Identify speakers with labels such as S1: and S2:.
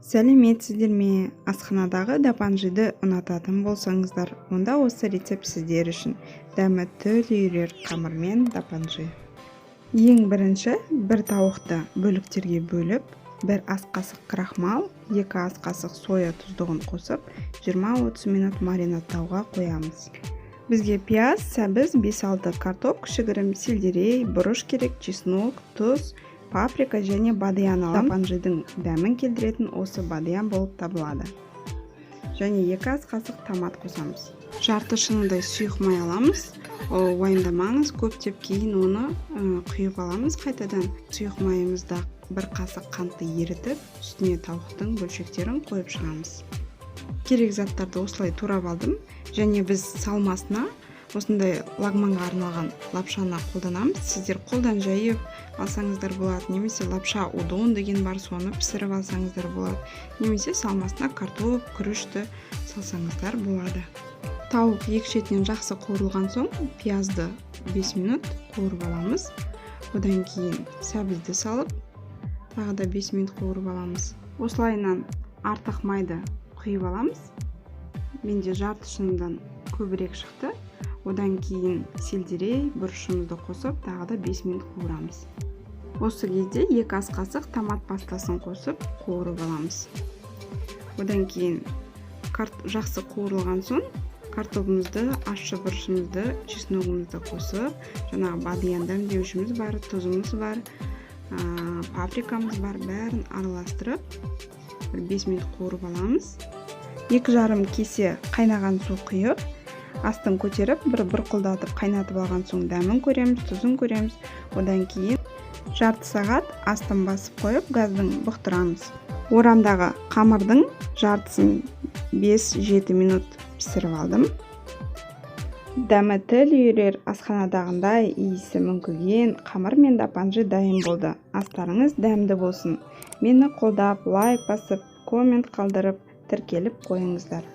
S1: Сәлеметсіздер ме? Асханадағы дапанжиді ұнататын болсаңыздар, онда осы рецепт сіздер үшін. Дәмі тіл үйірер қамырмен дапанжи. Ең бірінші, бір тауықты бөліктерге бөліп, бір ас қасық крахмал, 2 ас қасық соя тұздығын қосып, 20-30 минут маринадтауға қоямыз. Бізге пияз, сәбіз, 5-6 картоп, кішігірім сельдерей, бұрыш керек, чеснок, тұз, паприка және бадиян аламыз. Дапанжидың дәмін келтіретін осы бадиян болып табылады. Және 2 ас қасық томат қосамыз. Жарты шыныдай сұйық май аламыз. Уайымдамаңыз, көптеп кейін оны құйып аламыз қайтадан. Сұйық майымызда 1 қасық қантты ерітіп, үстіне тауықтың бөлшектерін қойып шығамыз. Керек заттарды осылай турап алдым. Және біз салмасына осындай лагманға арналған лапшаны қолданамыз. Сіздер қолдан жайып алсаңыздар болады, немесе лапша удон деген бар, соны пісіріп алсаңыздар болады, немесе салмасына картоп, күрішті салсаңыздар болады. Тауық екі шетінен жақсы қуырылған соң, пиязды 5 минут қуырып аламыз. Одан кейін сәбізді салып, тағы да 5 минут қуырып аламыз. Осылайынан артық майды құйып аламыз. Менде жарты шыныдан көбірек шықты. Одан кейін сельдерей, бұрышымызды қосып, тағы да 5 минут қуырамыз. Осы кезде 2 ас қасық томат пастасын қосып, қуырып аламыз. Одан кейін жақсы қуырылған соң, картопымызды, ащы бұрышымызды, чесногымызды қосып, жаңағы бадиян дәмдеушіміз бар, тұзымыз бар, паприкамыз бар, бәрін араластырып, 5 минут қуырып аламыз. 2,5 кесе қайнаған су құйып, астын көтеріп, бұрқылдатып қайнатып алған соң дәмін көреміз, тұзын көреміз. Одан кейін жарты сағат астын басып қойып, газдың бұқтырамыз. Орамдағы қамырдың жартысын 5-7 минут пісіріп алдым. Дәмі тіл үйірер асханадағындай иісі мүңкіген қамыр мен дапанжи дайын болды. Астарыңыз дәмді болсын. Мені қолдап, лайк басып, коммент қалдырып, тіркеліп қойыңыздар.